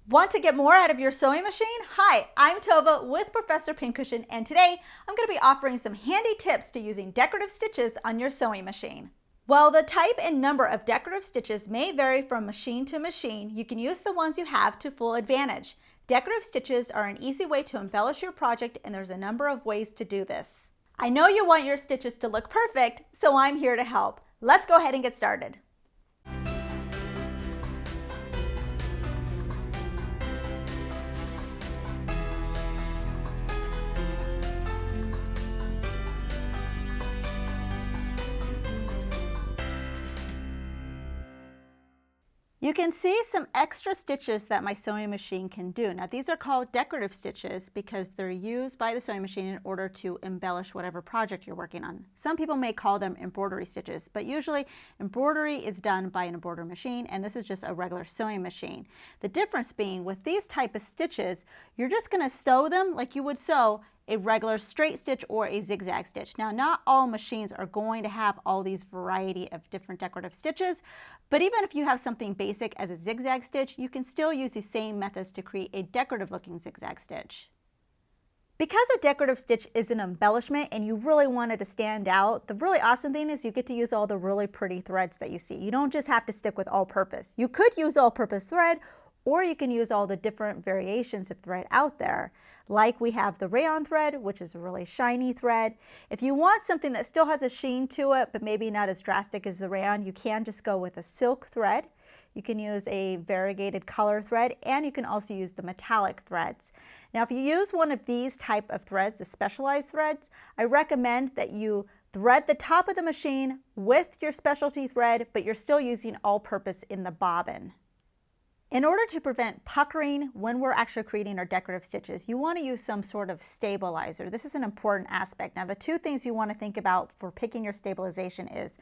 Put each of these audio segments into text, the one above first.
Want to get more out of your sewing machine? Hi, I'm Tova with Professor Pincushion, and today I'm going to be offering some handy tips to using decorative stitches on your sewing machine. While the type and number of decorative stitches may vary from machine to machine, you can use the ones you have to full advantage. Decorative stitches are an easy way to embellish your project, and there's a number of ways to do this. I know you want your stitches to look perfect, so I'm here to help. Let's go ahead and get started. You can see some extra stitches that my sewing machine can do. Now these are called decorative stitches because they're used by the sewing machine in order to embellish whatever project you're working on. Some people may call them embroidery stitches, but usually embroidery is done by an embroidery machine, and this is just a regular sewing machine. The difference being with these type of stitches, you're just going to sew them like you would sew a regular straight stitch or a zigzag stitch. Now, not all machines are going to have all these variety of different decorative stitches, but even if you have something basic as a zigzag stitch, you can still use the same methods to create a decorative looking zigzag stitch. Because a decorative stitch is an embellishment and you really want it to stand out, the really awesome thing is you get to use all the really pretty threads that you see. You don't just have to stick with all-purpose. You could use all-purpose thread, or you can use all the different variations of thread out there. Like we have the rayon thread, which is a really shiny thread. If you want something that still has a sheen to it, but maybe not as drastic as the rayon, you can just go with a silk thread. You can use a variegated color thread, and you can also use the metallic threads. Now, if you use one of these type of threads, the specialized threads, I recommend that you thread the top of the machine with your specialty thread, but you're still using all-purpose in the bobbin. In order to prevent puckering when we're actually creating our decorative stitches, you want to use some sort of stabilizer. This is an important aspect. Now, the two things you want to think about for picking your stabilization is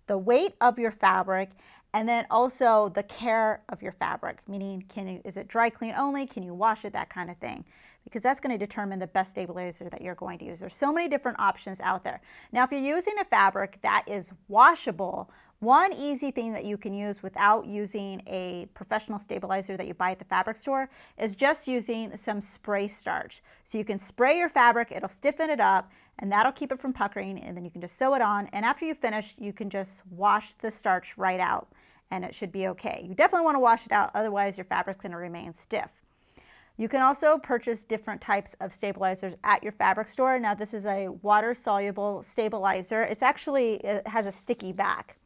the weight of your fabric and then also the care of your fabric, meaning is it dry clean only, can you wash it, that kind of thing, because that's going to determine the best stabilizer that you're going to use. There's so many different options out there. Now, if you're using a fabric that is washable, one easy thing that you can use without using a professional stabilizer that you buy at the fabric store is just using some spray starch. So you can spray your fabric, it'll stiffen it up, and that'll keep it from puckering, and then you can just sew it on, and after you finish, you can just wash the starch right out, and it should be okay. You definitely want to wash it out, otherwise your fabric's going to remain stiff. You can also purchase different types of stabilizers at your fabric store. Now, this is a water-soluble stabilizer. It has a sticky back.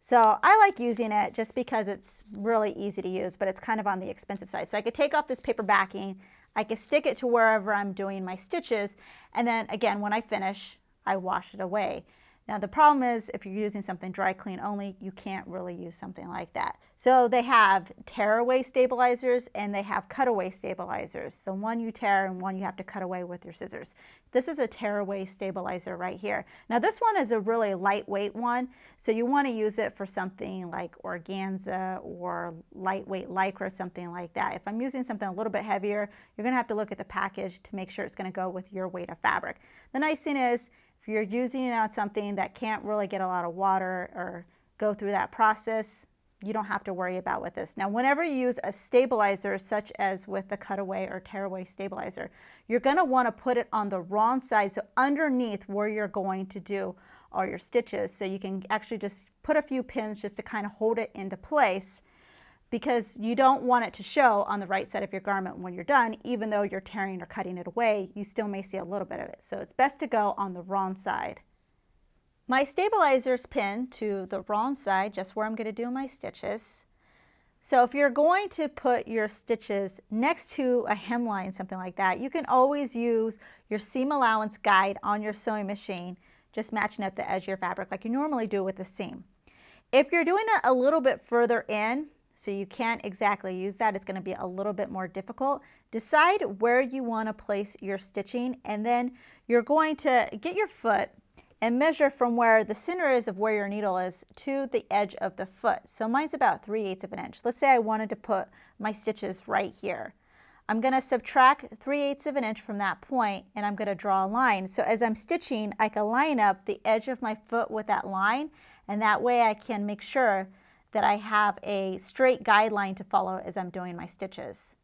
So I like using it just because it's really easy to use, but it's kind of on the expensive side. So I could take off this paper backing, I could stick it to wherever I'm doing my stitches, and then again, when I finish, I wash it away. Now the problem is if you're using something dry clean only, you can't really use something like that. So they have tear away stabilizers and they have cutaway stabilizers. So one you tear and one you have to cut away with your scissors. This is a tear away stabilizer right here. Now this one is a really lightweight one, so you want to use it for something like organza or lightweight lycra, something like that. If I'm using something a little bit heavier, you're going to have to look at the package to make sure it's going to go with your weight of fabric. The nice thing is, if you're using it on something that can't really get a lot of water or go through that process, you don't have to worry about with this. Now, whenever you use a stabilizer, such as with the cutaway or tearaway stabilizer, you're going to want to put it on the wrong side, so underneath where you're going to do all your stitches. So you can actually just put a few pins just to kind of hold it into place, because you don't want it to show on the right side of your garment when you're done. Even though you're tearing or cutting it away, you still may see a little bit of it. So it's best to go on the wrong side. My stabilizer is pinned to the wrong side, just where I'm going to do my stitches. So if you're going to put your stitches next to a hemline, something like that, you can always use your seam allowance guide on your sewing machine, just matching up the edge of your fabric like you normally do with the seam. If you're doing it a little bit further in, so you can't exactly use that, it's going to be a little bit more difficult. Decide where you want to place your stitching, and then you're going to get your foot and measure from where the center is of where your needle is to the edge of the foot. So mine's about 3/8 of an inch. Let's say I wanted to put my stitches right here. I'm going to subtract 3/8 of an inch from that point, and I'm going to draw a line. So as I'm stitching, I can line up the edge of my foot with that line, and that way I can make sure that I have a straight guideline to follow as I'm doing my stitches.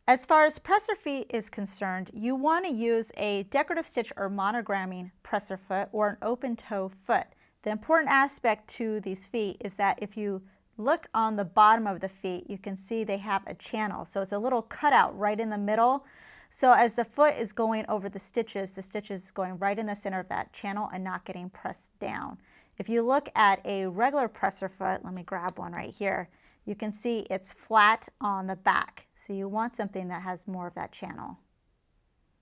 As far as presser feet is concerned, you want to use a decorative stitch or monogramming presser foot or an open toe foot. The important aspect to these feet is that if you look on the bottom of the feet, you can see they have a channel. So it's a little cutout right in the middle. So as the foot is going over the stitches is going right in the center of that channel and not getting pressed down. If you look at a regular presser foot, let me grab one right here, you can see it's flat on the back. So you want something that has more of that channel.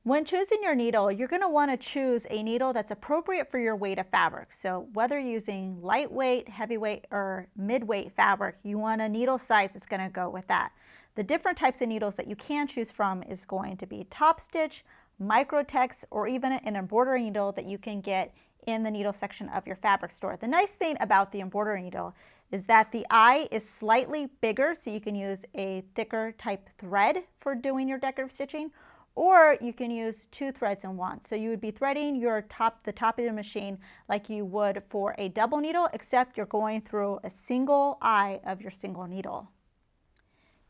When choosing your needle, you're going to want to choose a needle that's appropriate for your weight of fabric. So whether you're using lightweight, heavyweight, or midweight fabric, you want a needle size that's going to go with that. The different types of needles that you can choose from is going to be top stitch, microtex, or even an embroidery needle that you can get in the needle section of your fabric store. The nice thing about the embroidery needle is that the eye is slightly bigger, so you can use a thicker type thread for doing your decorative stitching, or you can use 2 threads in one. So you would be threading the top of your machine like you would for a double needle, except you're going through a single eye of your single needle.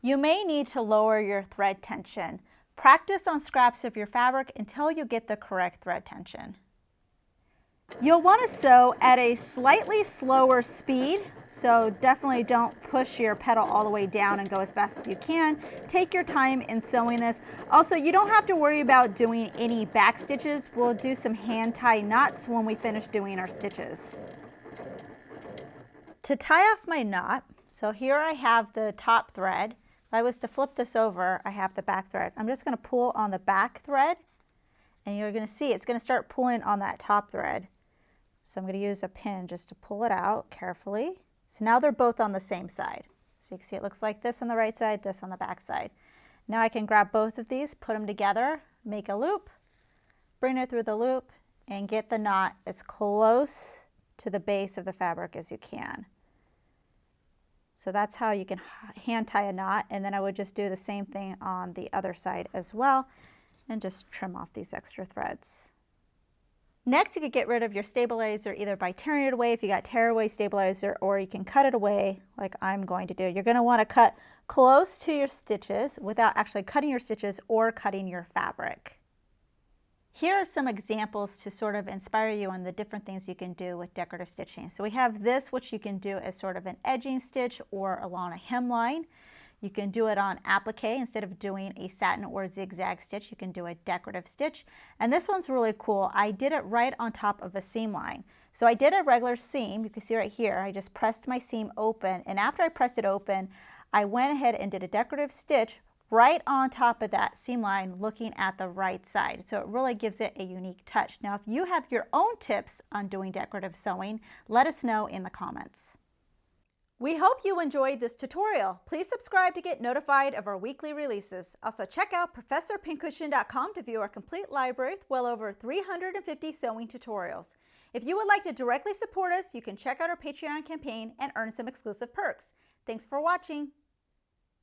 You may need to lower your thread tension. Practice on scraps of your fabric until you get the correct thread tension. You'll want to sew at a slightly slower speed, so definitely don't push your pedal all the way down and go as fast as you can. Take your time in sewing this. Also, you don't have to worry about doing any back stitches. We'll do some hand tie knots when we finish doing our stitches. To tie off my knot, so here I have the top thread. If I was to flip this over, I have the back thread. I'm just going to pull on the back thread, and you're going to see it's going to start pulling on that top thread. So I'm going to use a pin just to pull it out carefully. So now they're both on the same side. So you can see it looks like this on the right side, this on the back side. Now I can grab both of these, put them together, make a loop, bring it through the loop, and get the knot as close to the base of the fabric as you can. So that's how you can hand tie a knot, and then I would just do the same thing on the other side as well, and just trim off these extra threads. Next, you could get rid of your stabilizer either by tearing it away if you got tearaway stabilizer, or you can cut it away like I'm going to do. You're going to want to cut close to your stitches without actually cutting your stitches or cutting your fabric. Here are some examples to sort of inspire you on the different things you can do with decorative stitching. So we have this, which you can do as sort of an edging stitch or along a hemline. You can do it on applique. Instead of doing a satin or zigzag stitch, you can do a decorative stitch. And this one's really cool. I did it right on top of a seam line. So I did a regular seam. You can see right here, I just pressed my seam open. And after I pressed it open, I went ahead and did a decorative stitch right on top of that seam line, looking at the right side. So it really gives it a unique touch. Now, if you have your own tips on doing decorative sewing, let us know in the comments. We hope you enjoyed this tutorial. Please subscribe to get notified of our weekly releases. Also check out ProfessorPincushion.com to view our complete library with well over 350 sewing tutorials. If you would like to directly support us, you can check out our Patreon campaign and earn some exclusive perks. Thanks for watching.